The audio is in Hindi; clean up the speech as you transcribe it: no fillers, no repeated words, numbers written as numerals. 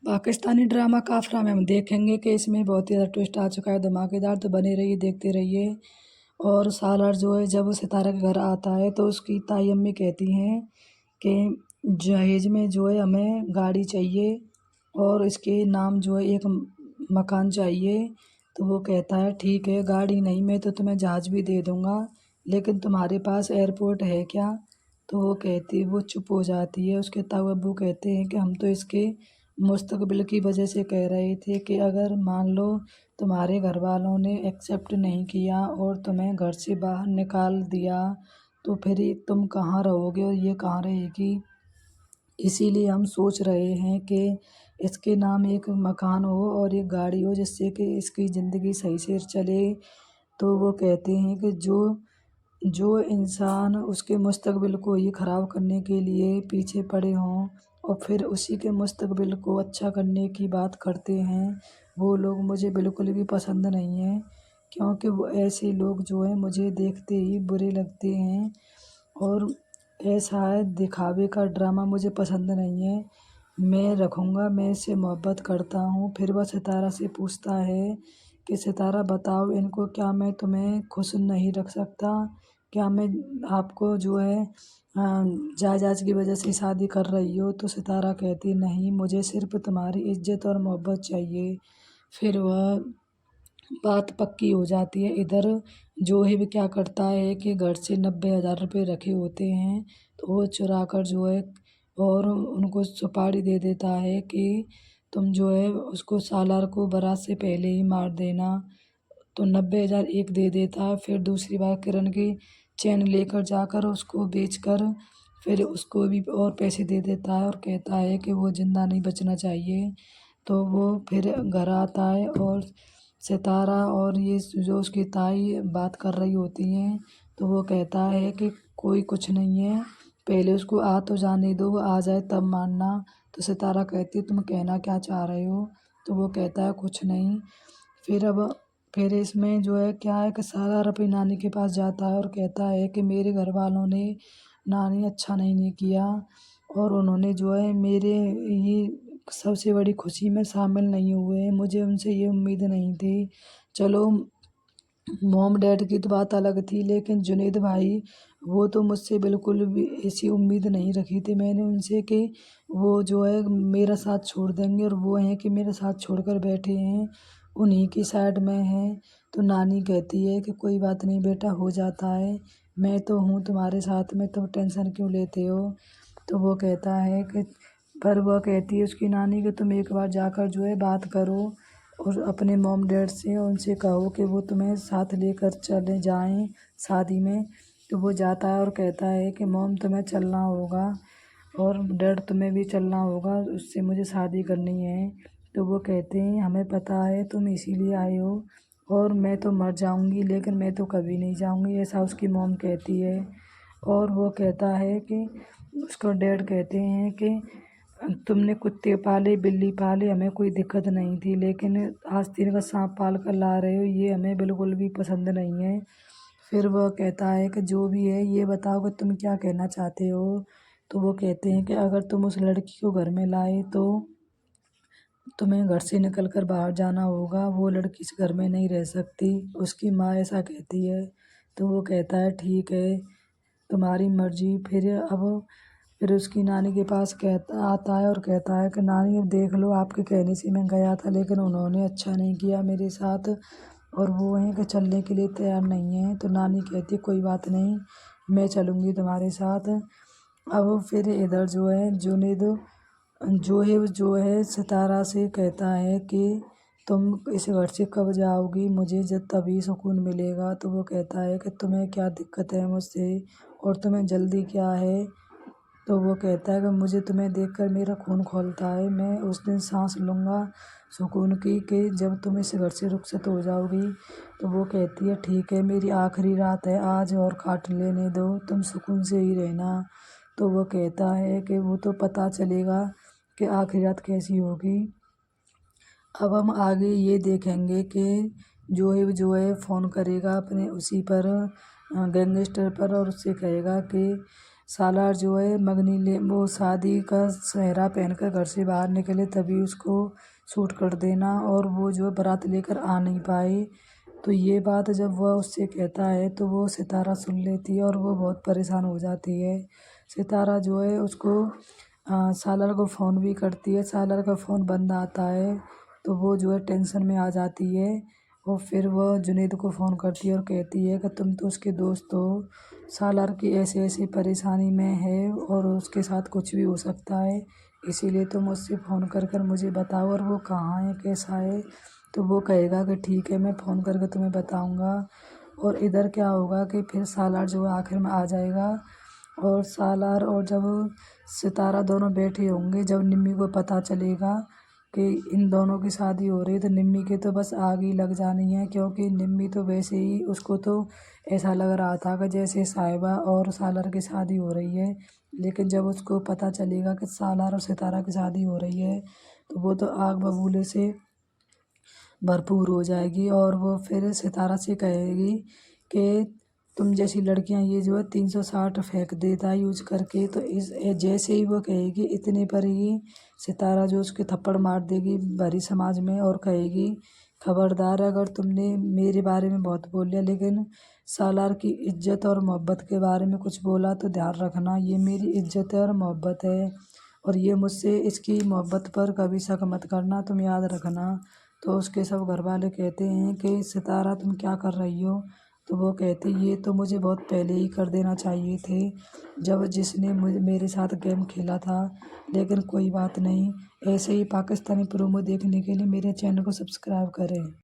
पाकिस्तानी ड्रामा काफ़रा में हम देखेंगे कि इसमें बहुत ही ज़्यादा ट्विस्ट आ चुका है, धमाकेदार। तो बने रहिए, देखते रहिए। और सालार जो है जब वो सितारा के घर आता है तो उसकी ताई अम्मी कहती हैं कि जहेज में जो है हमें गाड़ी चाहिए और इसके नाम जो है एक मकान चाहिए। तो वो कहता है ठीक है, गाड़ी नहीं, मैं तो तुम्हें जहाज़ भी दे दूँगा, लेकिन तुम्हारे पास एयरपोर्ट है क्या? तो वो चुप हो जाती है। उसके ताऊ अब्बू कहते हैं कि हम तो इसके मुस्तकबिल की वजह से कह रहे थे कि अगर मान लो तुम्हारे घर वालों ने एक्सेप्ट नहीं किया और तुम्हें घर से बाहर निकाल दिया तो फिर ये तुम कहाँ रहोगे और ये कहाँ रहेगी। इसीलिए हम सोच रहे हैं कि इसके नाम एक मकान हो और एक गाड़ी हो जिससे कि इसकी ज़िंदगी सही से चले। तो वो कहते हैं कि जो जो इंसान उसके मुस्तकबिल को ही ख़राब करने के लिए पीछे पड़े हों और फिर उसी के मुस्तकबिल को अच्छा करने की बात करते हैं, वो लोग मुझे बिल्कुल भी पसंद नहीं हैं। क्योंकि वो ऐसे लोग जो हैं मुझे देखते ही बुरे लगते हैं और ऐसा है दिखावे का ड्रामा मुझे पसंद नहीं है। मैं रखूँगा, मैं इससे मोहब्बत करता हूँ। फिर वह सितारा से पूछता है कि सितारा बताओ इनको, क्या मैं तुम्हें खुश नहीं रख सकता? क्या मैं आपको जो है जायदाद की वजह से शादी कर रही हो? तो सितारा कहती नहीं, मुझे सिर्फ़ तुम्हारी इज़्ज़त और मोहब्बत चाहिए। फिर वह बात पक्की हो जाती है। इधर जोहिब क्या करता है कि घर से 90,000 रुपये रखे होते हैं, तो वो चुरा कर जो है और उनको सुपारी दे देता है कि तुम जो है उसको सालार को बारात से पहले ही मार देना। तो 90,000 एक दे देता है। फिर दूसरी बार किरण की चैन लेकर जाकर उसको बेचकर फिर उसको भी और पैसे दे देता है और कहता है कि वो ज़िंदा नहीं बचना चाहिए। तो वो फिर घर आता है और सितारा और ये जो उसकी ताई बात कर रही होती हैं, तो वो कहता है कि कोई कुछ नहीं है, पहले उसको आ तो जाने दो, वो आ जाए तब मानना। तो सितारा कहती है तुम कहना क्या चाह रहे हो? तो वो कहता है कुछ नहीं। फिर अब फिर इसमें जो है क्या है कि सालार अपनी नानी के पास जाता है और कहता है कि मेरे घर वालों ने नानी अच्छा नहीं किया और उन्होंने जो है मेरे ये सबसे बड़ी खुशी में शामिल नहीं हुए, मुझे उनसे ये उम्मीद नहीं थी। चलो मॉम डैड की तो बात अलग थी, लेकिन जुनैद भाई वो तो मुझसे बिल्कुल भी ऐसी उम्मीद नहीं रखी थी मैंने उनसे कि वो जो है मेरा साथ छोड़ देंगे और वो हैं कि मेरा साथ छोड़कर बैठे हैं, उन्हीं की साइड में हैं। तो नानी कहती है कि कोई बात नहीं बेटा, हो जाता है, मैं तो हूँ तुम्हारे साथ में, तुम टेंशन क्यों लेते हो? तो वो कहता है कि पर वह कहती है उसकी नानी कि तुम एक बार जाकर जो है बात करो और अपने मॉम डैड से उनसे कहो कि वो तुम्हें साथ लेकर चले जाएं शादी में। तो वो जाता है और कहता है कि मॉम तुम्हें चलना होगा और डैड तुम्हें भी चलना होगा, उससे मुझे शादी करनी है। तो वो कहते हैं हमें पता है तुम इसीलिए आए हो और मैं तो मर जाऊंगी लेकिन मैं तो कभी नहीं जाऊंगी, ऐसा उसकी मॉम कहती है। और वो कहता है कि उसका डैड कहते हैं कि तुमने कुत्ते पाले बिल्ली पाले हमें कोई दिक्कत नहीं थी, लेकिन आस्तीन का सांप पाल कर ला रहे हो ये हमें बिल्कुल भी पसंद नहीं है। फिर वह कहता है कि जो भी है ये बताओ कि तुम क्या कहना चाहते हो? तो वो कहते हैं कि अगर तुम उस लड़की को घर में लाए तो तुम्हें घर से निकल कर बाहर जाना होगा, वो लड़की इस घर में नहीं रह सकती, उसकी माँ ऐसा कहती है। तो वो कहता है ठीक है, तुम्हारी मर्जी। फिर उसकी नानी के पास कहता आता है और कहता है कि नानी अब देख लो, आपके कहने से मैं गया था लेकिन उन्होंने अच्छा नहीं किया मेरे साथ और वो हैं कि चलने के लिए तैयार नहीं है। तो नानी कहती है कोई बात नहीं, मैं चलूँगी तुम्हारे साथ। अब फिर इधर जो है जुनैद जो है सितारा से कहता है कि तुम इस घर से कब जाओगी, मुझे जब तभी सुकून मिलेगा। तो वो कहता है कि तुम्हें क्या दिक्कत है मुझसे और तुम्हें जल्दी क्या है? तो वो कहता है कि मुझे तुम्हें देखकर मेरा खून खौलता है, मैं उस दिन सांस लूँगा सुकून की कि जब तुम इस घर से रुखसत हो जाओगी। तो वो कहती है ठीक है, मेरी आखिरी रात है आज और काट लेने दो, तुम सुकून से ही रहना। तो वो कहता है कि वो तो पता चलेगा कि आखिरी रात कैसी होगी। अब हम आगे ये देखेंगे कि जो है फ़ोन करेगा अपने उसी पर गैंगस्टर पर और उससे कहेगा कि सालार जो है मंगनी ले वो शादी का सेहरा पहनकर घर से बाहर निकले तभी उसको शूट कर देना और वो जो है बारात लेकर आ नहीं पाए। तो ये बात जब वह उससे कहता है तो वो सितारा सुन लेती है और वो बहुत परेशान हो जाती है। सितारा जो है उसको सालार को फ़ोन भी करती है, सालार का फ़ोन बंद आता है तो वो जो है टेंशन में आ जाती है और फिर वह जुनैद को फ़ोन करती है और कहती है कि तुम तो उसके दोस्त हो, सालार की ऐसी-ऐसी परेशानी में है और उसके साथ कुछ भी हो सकता है, इसीलिए तुम उससे फ़ोन कर कर मुझे बताओ और वो कहाँ है, कैसा है? तो वो कहेगा कि ठीक है मैं फ़ोन करके तुम्हें बताऊँगा। और इधर क्या होगा कि फिर सालार जो है आखिर में आ जाएगा और सालार और जब सितारा दोनों बैठे होंगे, जब निम्मी को पता चलेगा कि इन दोनों की शादी हो रही है तो निम्मी की तो बस आग ही लग जानी है, क्योंकि निम्मी तो वैसे ही उसको तो ऐसा लग रहा था कि जैसे साहिबा और सालार की शादी हो रही है, लेकिन जब उसको पता चलेगा कि सालार और सितारा की शादी हो रही है तो वो तो आग बबूले से भरपूर हो जाएगी और वो फिर सितारा से कहेगी कि तुम जैसी लड़कियां ये जो है 360 फेंक देता है यूज करके। तो इस जैसे ही वो कहेगी इतने पर ही सितारा जो उसके थप्पड़ मार देगी भरी समाज में और कहेगी खबरदार, अगर तुमने मेरे बारे में बहुत बोल लिया लेकिन सालार की इज्जत और मोहब्बत के बारे में कुछ बोला तो ध्यान रखना, ये मेरी इज्जत है और मोहब्बत है और ये मुझसे इसकी मोहब्बत पर कभी शक मत करना, तुम याद रखना। तो उसके सब घर वाले कहते हैं कि सितारा तुम क्या कर रही हो? तो वो कहती ये तो मुझे बहुत पहले ही कर देना चाहिए थे, जब जिसने मुझे मेरे साथ गेम खेला था, लेकिन कोई बात नहीं। ऐसे ही पाकिस्तानी प्रोमो देखने के लिए मेरे चैनल को सब्सक्राइब करें।